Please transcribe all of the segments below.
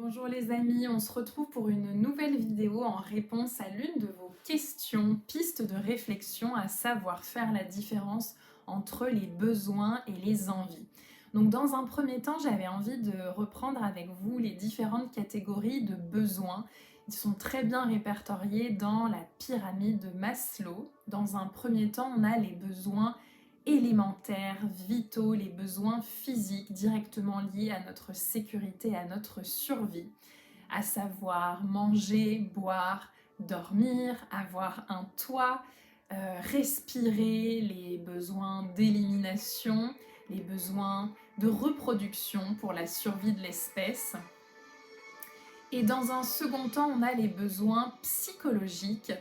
Bonjour les amis, on se retrouve pour une nouvelle vidéo en réponse à l'une de vos questions, pistes de réflexion, à savoir faire la différence entre les besoins et les envies. Donc dans un premier temps, j'avais envie de reprendre avec vous les différentes catégories de besoins. Ils sont très bien répertoriés dans la pyramide de Maslow. Dans un premier temps, on a les besoins élémentaires, vitaux, les besoins physiques directement liés à notre sécurité, à notre survie, à savoir manger, boire, dormir, avoir un toit, respirer, les besoins d'élimination, les besoins de reproduction pour la survie de l'espèce. Et dans un second temps, on a les besoins psychologiques.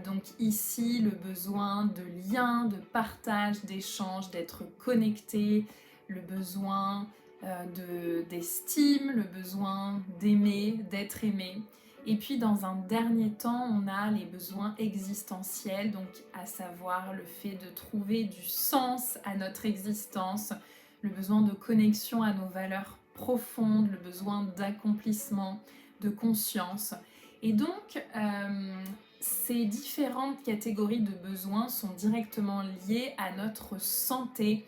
Donc ici, le besoin de lien, de partage, d'échange, d'être connecté, le besoin d'estime, le besoin d'aimer, d'être aimé. Et puis dans un dernier temps, on a les besoins existentiels, donc à savoir le fait de trouver du sens à notre existence, le besoin de connexion à nos valeurs profondes, le besoin d'accomplissement, de conscience. Et donc, ces différentes catégories de besoins sont directement liées à notre santé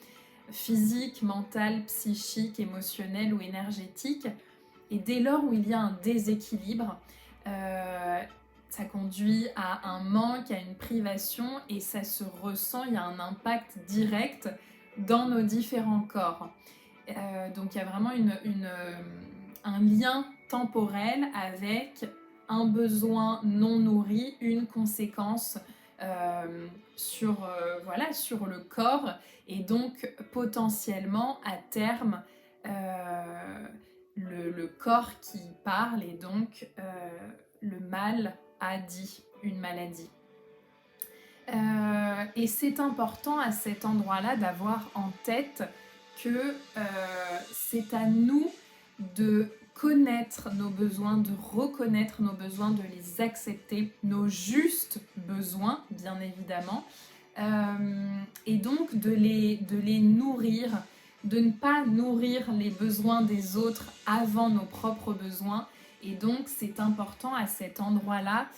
physique, mentale, psychique, émotionnelle ou énergétique. Et dès lors où il y a un déséquilibre, ça conduit à un manque, à une privation et ça se ressent, il y a un impact direct dans nos différents corps. Donc il y a vraiment un lien temporel avec un besoin non nourri, une conséquence sur le corps et donc potentiellement à terme le corps qui parle et donc le mal a dit une maladie. Et c'est important à cet endroit-là d'avoir en tête que c'est à nous de connaître nos besoins, de reconnaître nos besoins, de les accepter, nos justes besoins, bien évidemment, et donc de les nourrir, de ne pas nourrir les besoins des autres avant nos propres besoins. Et donc c'est important à cet endroit-là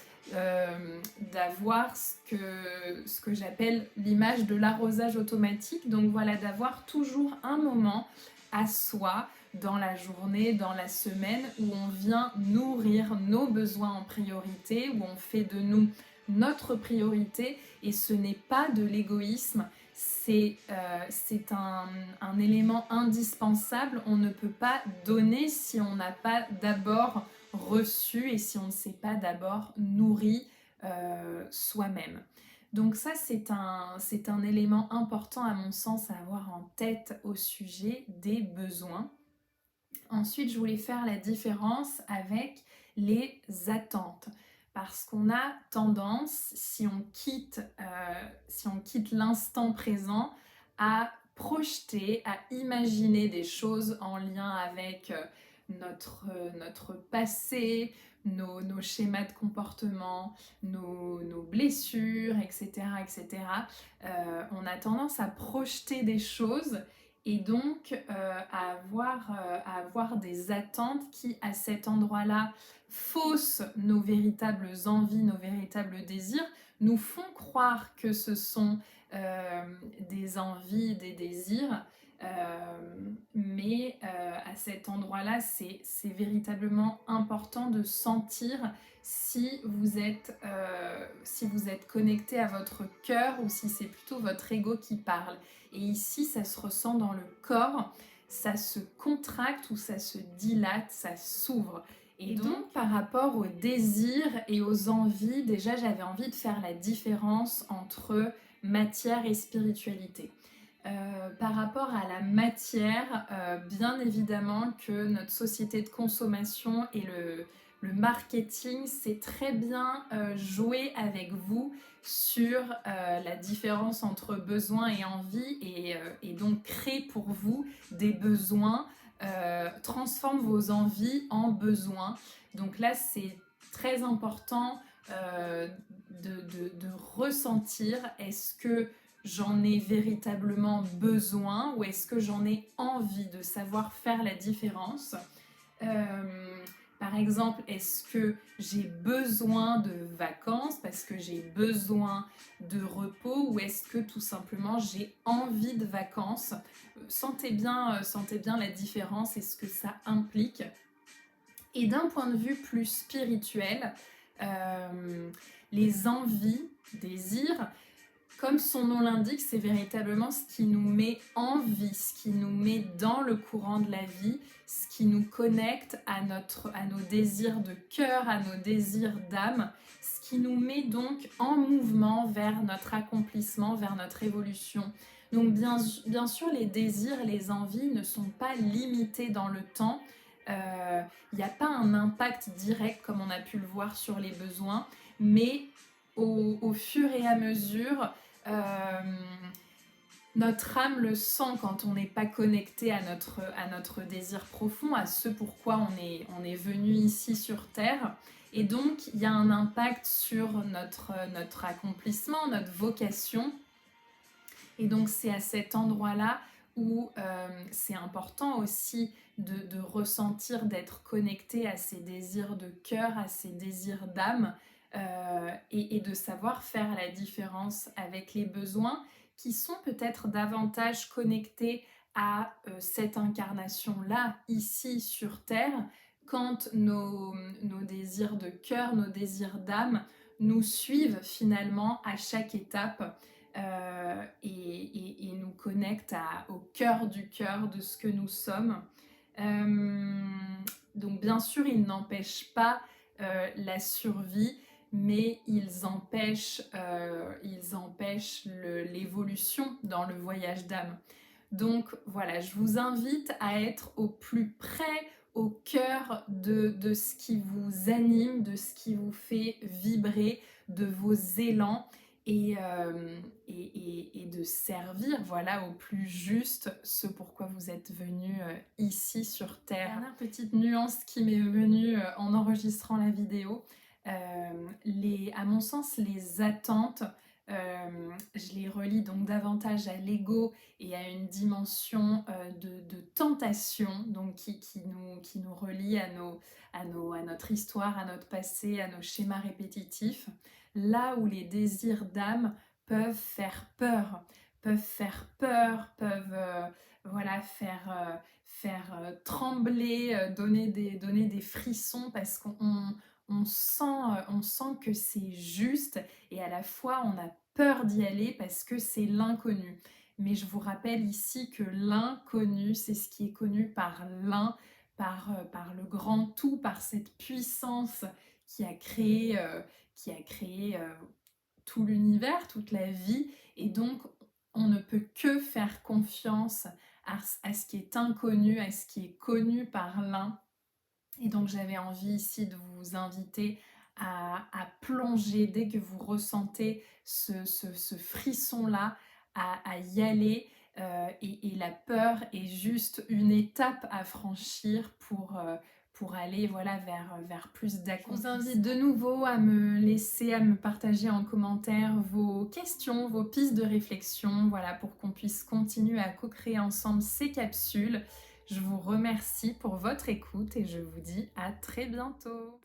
d'avoir ce que j'appelle l'image de l'arrosage automatique. Donc voilà, d'avoir toujours un moment à soi dans la journée, dans la semaine, où on vient nourrir nos besoins en priorité, où on fait de nous notre priorité, et ce n'est pas de l'égoïsme, c'est un élément indispensable. On ne peut pas donner si on n'a pas d'abord reçu et si on ne s'est pas d'abord nourri soi-même. Donc ça, c'est un élément important à mon sens à avoir en tête au sujet des besoins. Ensuite, je voulais faire la différence avec les attentes. Parce qu'on a tendance, si on quitte l'instant présent, à projeter, à imaginer des choses en lien avec notre passé, nos schémas de comportement, nos blessures, etc. etc. On a tendance à projeter des choses et donc à avoir des attentes qui, à cet endroit-là, faussent nos véritables envies, nos véritables désirs, nous font croire que ce sont des envies, des désirs, mais à cet endroit-là, c'est véritablement important de sentir si vous êtes connecté à votre cœur ou si c'est plutôt votre ego qui parle. Et ici, ça se ressent dans le corps, ça se contracte ou ça se dilate, ça s'ouvre. Et donc, par rapport aux désirs et aux envies, déjà, j'avais envie de faire la différence entre matière et spiritualité. Par rapport à la matière, bien évidemment que notre société de consommation et le marketing sait très bien jouer avec vous sur la différence entre besoin et envie et donc créer pour vous des besoins, transforme vos envies en besoins. Donc là, c'est très important de ressentir, est-ce que j'en ai véritablement besoin ou est-ce que j'en ai envie, de savoir faire la différence. exemple, est-ce que j'ai besoin de vacances parce que j'ai besoin de repos ou est-ce que tout simplement j'ai envie de vacances? Sentez bien la différence et ce que ça implique. Et d'un point de vue plus spirituel, les envies, désirs, comme son nom l'indique, c'est véritablement ce qui nous met en vie, ce qui nous met dans le courant de la vie, ce qui nous connecte à nos désirs de cœur, à nos désirs d'âme, ce qui nous met donc en mouvement vers notre accomplissement, vers notre évolution. Donc bien sûr, les désirs, les envies ne sont pas limités dans le temps. Il n'y a pas un impact direct comme on a pu le voir sur les besoins, mais au fur et à mesure, notre âme le sent quand on n'est pas connecté à notre désir profond, à ce pourquoi on est venu ici sur Terre. Et donc, il y a un impact sur notre accomplissement, notre vocation. Et donc, c'est à cet endroit-là où c'est important aussi de ressentir, d'être connecté à ses désirs de cœur, à ses désirs d'âme, et de savoir faire la différence avec les besoins qui sont peut-être davantage connectés à cette incarnation-là, ici sur Terre, quand nos désirs de cœur, nos désirs d'âme nous suivent finalement à chaque étape et nous connectent au cœur du cœur de ce que nous sommes. Donc bien sûr, ils n'empêchent pas la survie, mais ils empêchent l'évolution dans le voyage d'âme. Donc voilà, je vous invite à être au plus près, au cœur de ce qui vous anime, de ce qui vous fait vibrer, de vos élans et de servir voilà, au plus juste ce pourquoi vous êtes venu ici sur Terre. Dernière petite nuance qui m'est venue en enregistrant la vidéo. À mon sens, les attentes, je les relie donc davantage à l'ego et à une dimension de tentation, donc qui nous relie à notre histoire, à notre passé, à nos schémas répétitifs. Là où les désirs d'âme peuvent faire peur, voilà, faire trembler, donner des frissons parce qu'on sent que c'est juste et à la fois on a peur d'y aller parce que c'est l'inconnu. Mais je vous rappelle ici que l'inconnu, c'est ce qui est connu par l'un, par le grand tout, par cette puissance qui a créé tout l'univers, toute la vie. Et donc, on ne peut que faire confiance à ce qui est inconnu, à ce qui est connu par l'un. Et donc j'avais envie ici de vous inviter à plonger dès que vous ressentez ce frisson-là, à y aller. Et la peur est juste une étape à franchir pour aller voilà, vers plus d'accomplissement. Je vous invite de nouveau à me partager en commentaire vos questions, vos pistes de réflexion, voilà, pour qu'on puisse continuer à co-créer ensemble ces capsules. Je vous remercie pour votre écoute et je vous dis à très bientôt.